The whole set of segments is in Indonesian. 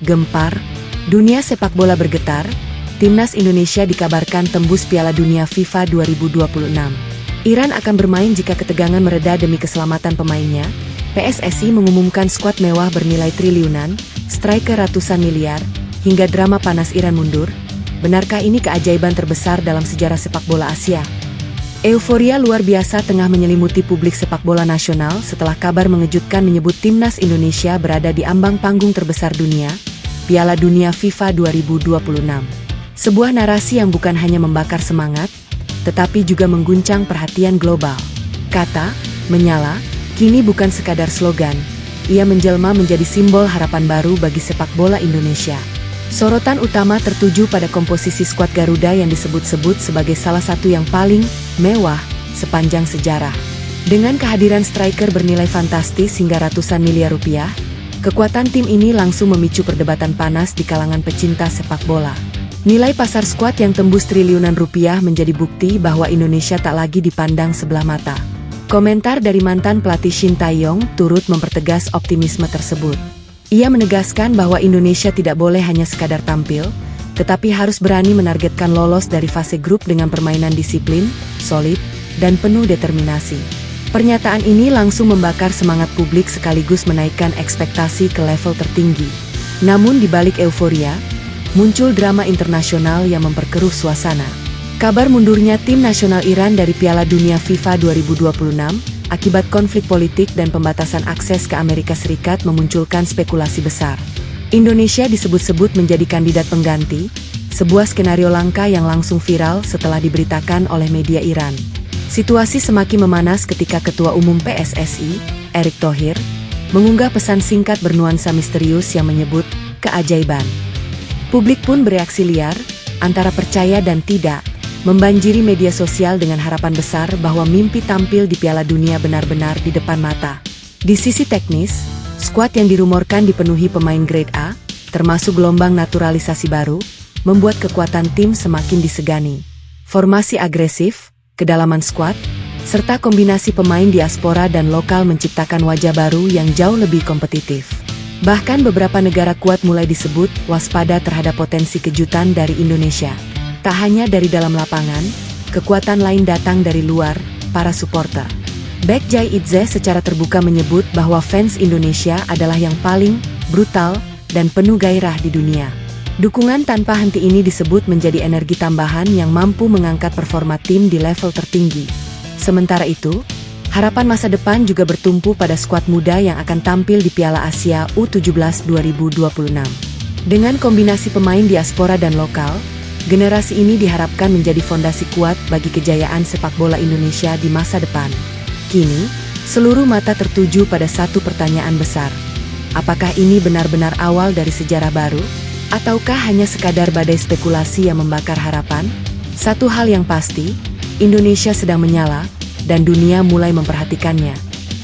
Gempar, dunia sepak bola bergetar, Timnas Indonesia dikabarkan tembus Piala Dunia FIFA 2026. Iran akan bermain jika ketegangan mereda demi keselamatan pemainnya. PSSI mengumumkan skuad mewah bernilai triliunan, striker ratusan miliar, hingga drama panas Iran mundur. Benarkah ini keajaiban terbesar dalam sejarah sepak bola Asia? Euforia luar biasa tengah menyelimuti publik sepak bola nasional setelah kabar mengejutkan menyebut Timnas Indonesia berada di ambang panggung terbesar dunia, Piala Dunia FIFA 2026. Sebuah narasi yang bukan hanya membakar semangat, tetapi juga mengguncang perhatian global. Kata "menyala" kini bukan sekadar slogan, ia menjelma menjadi simbol harapan baru bagi sepak bola Indonesia. Sorotan utama tertuju pada komposisi skuad Garuda yang disebut-sebut sebagai salah satu yang paling mewah sepanjang sejarah. Dengan kehadiran striker bernilai fantastis hingga ratusan miliar rupiah, kekuatan tim ini langsung memicu perdebatan panas di kalangan pecinta sepak bola. Nilai pasar skuad yang tembus triliunan rupiah menjadi bukti bahwa Indonesia tak lagi dipandang sebelah mata. Komentar dari mantan pelatih Shin Tae-yong turut mempertegas optimisme tersebut. Ia menegaskan bahwa Indonesia tidak boleh hanya sekadar tampil, tetapi harus berani menargetkan lolos dari fase grup dengan permainan disiplin, solid, dan penuh determinasi. Pernyataan ini langsung membakar semangat publik sekaligus menaikkan ekspektasi ke level tertinggi. Namun di balik euforia, muncul drama internasional yang memperkeruh suasana. Kabar mundurnya tim nasional Iran dari Piala Dunia FIFA 2026 akibat konflik politik dan pembatasan akses ke Amerika Serikat memunculkan spekulasi besar. Indonesia disebut-sebut menjadi kandidat pengganti, sebuah skenario langka yang langsung viral setelah diberitakan oleh media Iran. Situasi semakin memanas ketika Ketua Umum PSSI, Erick Thohir, mengunggah pesan singkat bernuansa misterius yang menyebut keajaiban. Publik pun bereaksi liar, antara percaya dan tidak, membanjiri media sosial dengan harapan besar bahwa mimpi tampil di Piala Dunia benar-benar di depan mata. Di sisi teknis, skuad yang dirumorkan dipenuhi pemain grade A, termasuk gelombang naturalisasi baru, membuat kekuatan tim semakin disegani. Formasi agresif, kedalaman skuad, serta kombinasi pemain diaspora dan lokal menciptakan wajah baru yang jauh lebih kompetitif. Bahkan beberapa negara kuat mulai disebut waspada terhadap potensi kejutan dari Indonesia. Tak hanya dari dalam lapangan, kekuatan lain datang dari luar, para supporter. Baek Jae-idze secara terbuka menyebut bahwa fans Indonesia adalah yang paling brutal dan penuh gairah di dunia. Dukungan tanpa henti ini disebut menjadi energi tambahan yang mampu mengangkat performa tim di level tertinggi. Sementara itu, harapan masa depan juga bertumpu pada skuad muda yang akan tampil di Piala Asia U17 2026. Dengan kombinasi pemain diaspora dan lokal, generasi ini diharapkan menjadi fondasi kuat bagi kejayaan sepak bola Indonesia di masa depan. Kini, seluruh mata tertuju pada satu pertanyaan besar. Apakah ini benar-benar awal dari sejarah baru? Ataukah hanya sekadar badai spekulasi yang membakar harapan? Satu hal yang pasti, Indonesia sedang menyala, dan dunia mulai memperhatikannya.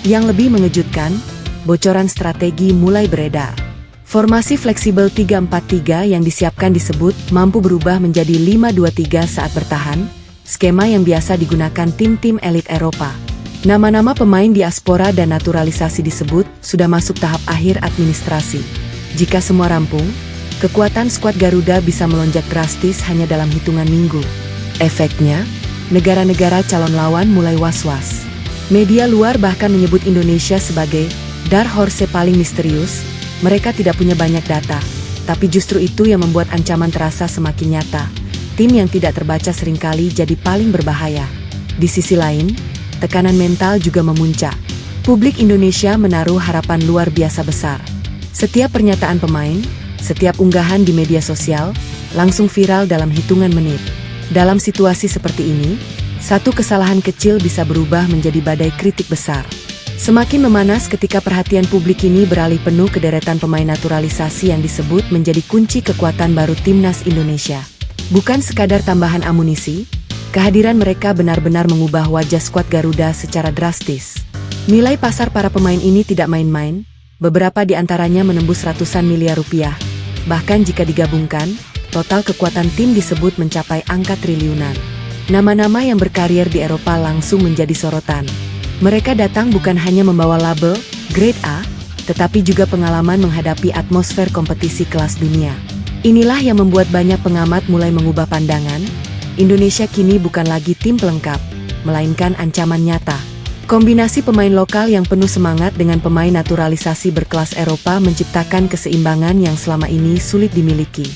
Yang lebih mengejutkan, bocoran strategi mulai beredar. Formasi fleksibel 3-4-3 yang disiapkan disebut mampu berubah menjadi 5-2-3 saat bertahan, skema yang biasa digunakan tim-tim elit Eropa. Nama-nama pemain diaspora dan naturalisasi disebut sudah masuk tahap akhir administrasi. Jika semua rampung, kekuatan skuad Garuda bisa melonjak drastis hanya dalam hitungan minggu. Efeknya, negara-negara calon lawan mulai was-was. Media luar bahkan menyebut Indonesia sebagai dark horse paling misterius. Mereka tidak punya banyak data, tapi justru itu yang membuat ancaman terasa semakin nyata. Tim yang tidak terbaca seringkali jadi paling berbahaya. Di sisi lain, tekanan mental juga memuncak. Publik Indonesia menaruh harapan luar biasa besar. Setiap pernyataan pemain, setiap unggahan di media sosial, langsung viral dalam hitungan menit. Dalam situasi seperti ini, satu kesalahan kecil bisa berubah menjadi badai kritik besar. Semakin memanas ketika perhatian publik ini beralih penuh ke deretan pemain naturalisasi yang disebut menjadi kunci kekuatan baru Timnas Indonesia. Bukan sekadar tambahan amunisi, kehadiran mereka benar-benar mengubah wajah skuad Garuda secara drastis. Nilai pasar para pemain ini tidak main-main, beberapa di antaranya menembus ratusan miliar rupiah. Bahkan jika digabungkan, total kekuatan tim disebut mencapai angka triliunan. Nama-nama yang berkarir di Eropa langsung menjadi sorotan. Mereka datang bukan hanya membawa label grade A, tetapi juga pengalaman menghadapi atmosfer kompetisi kelas dunia. Inilah yang membuat banyak pengamat mulai mengubah pandangan. Indonesia kini bukan lagi tim pelengkap, melainkan ancaman nyata. Kombinasi pemain lokal yang penuh semangat dengan pemain naturalisasi berkelas Eropa menciptakan keseimbangan yang selama ini sulit dimiliki.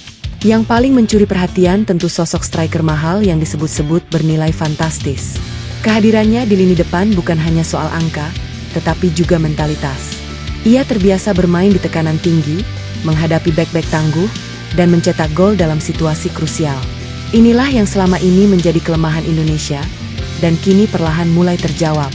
Yang paling mencuri perhatian tentu sosok striker mahal yang disebut-sebut bernilai fantastis. Kehadirannya di lini depan bukan hanya soal angka, tetapi juga mentalitas. Ia terbiasa bermain di tekanan tinggi, menghadapi bek-bek tangguh, dan mencetak gol dalam situasi krusial. Inilah yang selama ini menjadi kelemahan Indonesia, dan kini perlahan mulai terjawab.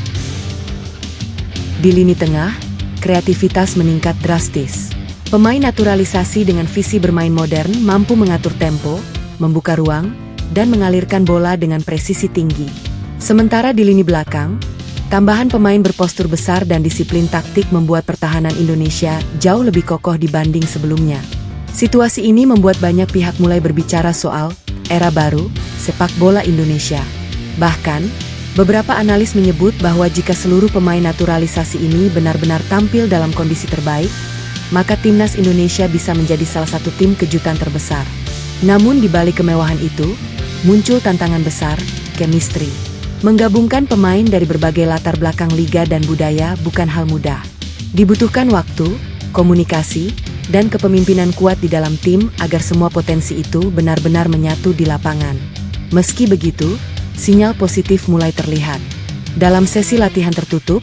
Di lini tengah, kreativitas meningkat drastis. Pemain naturalisasi dengan visi bermain modern mampu mengatur tempo, membuka ruang, dan mengalirkan bola dengan presisi tinggi. Sementara di lini belakang, tambahan pemain berpostur besar dan disiplin taktik membuat pertahanan Indonesia jauh lebih kokoh dibanding sebelumnya. Situasi ini membuat banyak pihak mulai berbicara soal era baru sepak bola Indonesia. Bahkan, beberapa analis menyebut bahwa jika seluruh pemain naturalisasi ini benar-benar tampil dalam kondisi terbaik, maka timnas Indonesia bisa menjadi salah satu tim kejutan terbesar. Namun di balik kemewahan itu, muncul tantangan besar, chemistry. Menggabungkan pemain dari berbagai latar belakang liga dan budaya bukan hal mudah. Dibutuhkan waktu, komunikasi, dan kepemimpinan kuat di dalam tim agar semua potensi itu benar-benar menyatu di lapangan. Meski begitu, sinyal positif mulai terlihat. Dalam sesi latihan tertutup,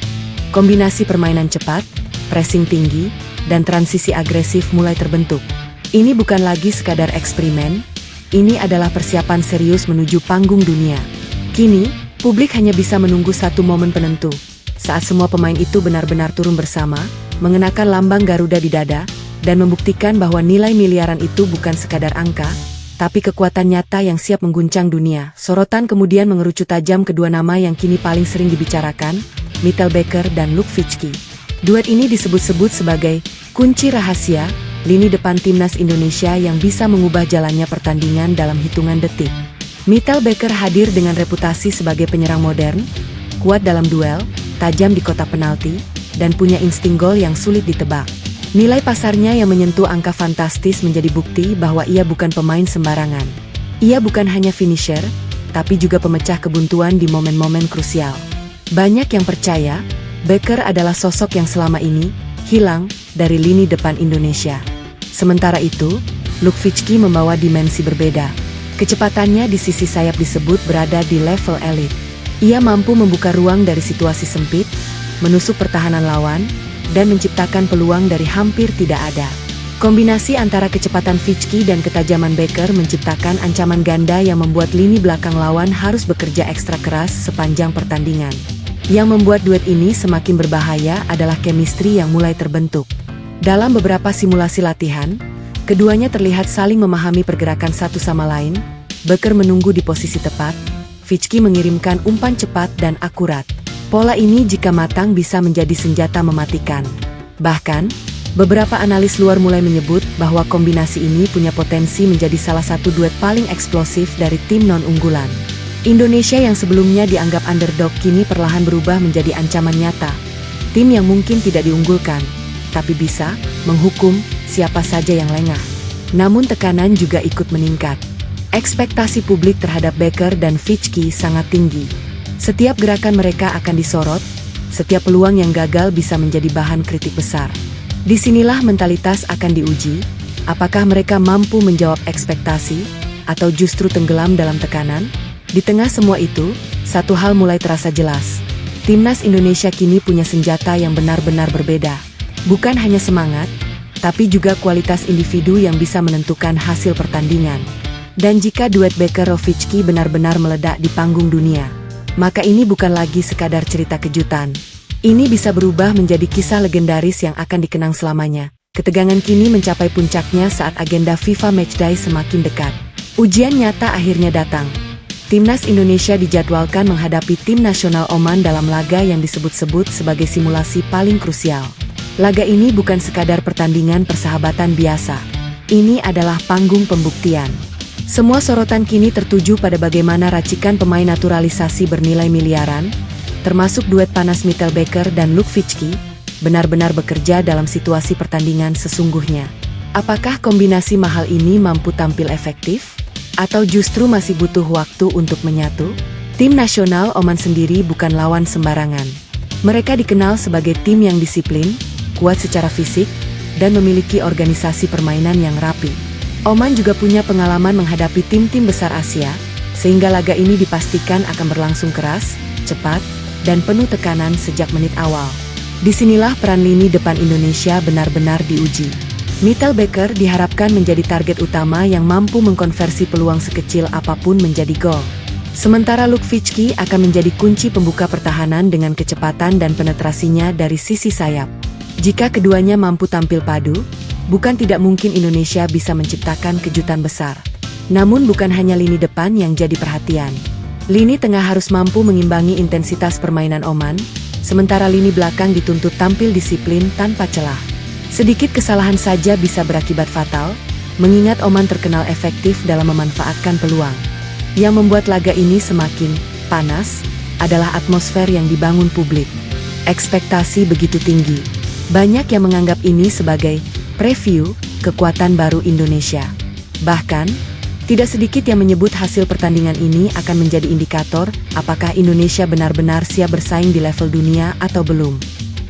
kombinasi permainan cepat, pressing tinggi, dan transisi agresif mulai terbentuk. Ini bukan lagi sekadar eksperimen, ini adalah persiapan serius menuju panggung dunia. Kini, publik hanya bisa menunggu satu momen penentu, saat semua pemain itu benar-benar turun bersama, mengenakan lambang Garuda di dada, dan membuktikan bahwa nilai miliaran itu bukan sekadar angka, tapi kekuatan nyata yang siap mengguncang dunia. Sorotan kemudian mengerucut tajam kedua nama yang kini paling sering dibicarakan, Mittel Becker dan Luke Ficki. Duet ini disebut-sebut sebagai kunci rahasia lini depan timnas Indonesia yang bisa mengubah jalannya pertandingan dalam hitungan detik. Mittel Becker hadir dengan reputasi sebagai penyerang modern, kuat dalam duel, tajam di kotak penalti, dan punya insting gol yang sulit ditebak. Nilai pasarnya yang menyentuh angka fantastis menjadi bukti bahwa ia bukan pemain sembarangan. Ia bukan hanya finisher, tapi juga pemecah kebuntuan di momen-momen krusial. Banyak yang percaya, Becker adalah sosok yang selama ini hilang dari lini depan Indonesia. Sementara itu, Luke Ficki membawa dimensi berbeda. Kecepatannya di sisi sayap disebut berada di level elit. Ia mampu membuka ruang dari situasi sempit, menusuk pertahanan lawan, dan menciptakan peluang dari hampir tidak ada. Kombinasi antara kecepatan Ficki dan ketajaman Becker menciptakan ancaman ganda yang membuat lini belakang lawan harus bekerja ekstra keras sepanjang pertandingan. Yang membuat duet ini semakin berbahaya adalah chemistry yang mulai terbentuk. Dalam beberapa simulasi latihan, keduanya terlihat saling memahami pergerakan satu sama lain. Becker menunggu di posisi tepat, Ficki mengirimkan umpan cepat dan akurat. Pola ini jika matang bisa menjadi senjata mematikan. Bahkan, beberapa analis luar mulai menyebut bahwa kombinasi ini punya potensi menjadi salah satu duet paling eksplosif dari tim non-unggulan. Indonesia yang sebelumnya dianggap underdog kini perlahan berubah menjadi ancaman nyata. Tim yang mungkin tidak diunggulkan, tapi bisa menghukum siapa saja yang lengah. Namun tekanan juga ikut meningkat. Ekspektasi publik terhadap Becker dan Ficki sangat tinggi. Setiap gerakan mereka akan disorot, setiap peluang yang gagal bisa menjadi bahan kritik besar. Disinilah mentalitas akan diuji, apakah mereka mampu menjawab ekspektasi, atau justru tenggelam dalam tekanan? Di tengah semua itu, satu hal mulai terasa jelas. Timnas Indonesia kini punya senjata yang benar-benar berbeda. Bukan hanya semangat, tapi juga kualitas individu yang bisa menentukan hasil pertandingan. Dan jika duet Becker-Ficki benar-benar meledak di panggung dunia, maka ini bukan lagi sekadar cerita kejutan. Ini bisa berubah menjadi kisah legendaris yang akan dikenang selamanya. Ketegangan kini mencapai puncaknya saat agenda FIFA Matchday semakin dekat. Ujian nyata akhirnya datang. Timnas Indonesia dijadwalkan menghadapi tim nasional Oman dalam laga yang disebut-sebut sebagai simulasi paling krusial. Laga ini bukan sekadar pertandingan persahabatan biasa. Ini adalah panggung pembuktian. Semua sorotan kini tertuju pada bagaimana racikan pemain naturalisasi bernilai miliaran, termasuk duet panas Mittel Becker dan Luke Ficki, benar-benar bekerja dalam situasi pertandingan sesungguhnya. Apakah kombinasi mahal ini mampu tampil efektif? Atau justru masih butuh waktu untuk menyatu? Tim nasional Oman sendiri bukan lawan sembarangan. Mereka dikenal sebagai tim yang disiplin, kuat secara fisik, dan memiliki organisasi permainan yang rapi. Oman juga punya pengalaman menghadapi tim-tim besar Asia, sehingga laga ini dipastikan akan berlangsung keras, cepat, dan penuh tekanan sejak menit awal. Disinilah peran lini depan Indonesia benar-benar diuji. Mitchell Baker diharapkan menjadi target utama yang mampu mengkonversi peluang sekecil apapun menjadi gol. Sementara Luke Vicki akan menjadi kunci pembuka pertahanan dengan kecepatan dan penetrasinya dari sisi sayap. Jika keduanya mampu tampil padu, bukan tidak mungkin Indonesia bisa menciptakan kejutan besar. Namun bukan hanya lini depan yang jadi perhatian. Lini tengah harus mampu mengimbangi intensitas permainan Oman, sementara lini belakang dituntut tampil disiplin tanpa celah. Sedikit kesalahan saja bisa berakibat fatal, mengingat Oman terkenal efektif dalam memanfaatkan peluang. Yang membuat laga ini semakin panas adalah atmosfer yang dibangun publik. Ekspektasi begitu tinggi. Banyak yang menganggap ini sebagai preview kekuatan baru Indonesia. Bahkan, tidak sedikit yang menyebut hasil pertandingan ini akan menjadi indikator apakah Indonesia benar-benar siap bersaing di level dunia atau belum.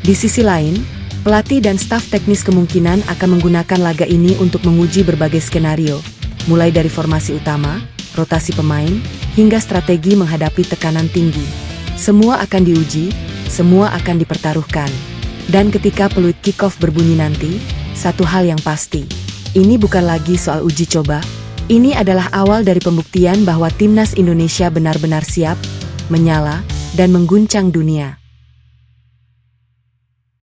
Di sisi lain, pelatih dan staf teknis kemungkinan akan menggunakan laga ini untuk menguji berbagai skenario, mulai dari formasi utama, rotasi pemain, hingga strategi menghadapi tekanan tinggi. Semua akan diuji, semua akan dipertaruhkan. Dan ketika peluit kick-off berbunyi nanti, satu hal yang pasti, ini bukan lagi soal uji coba, ini adalah awal dari pembuktian bahwa timnas Indonesia benar-benar siap, menyala, dan mengguncang dunia.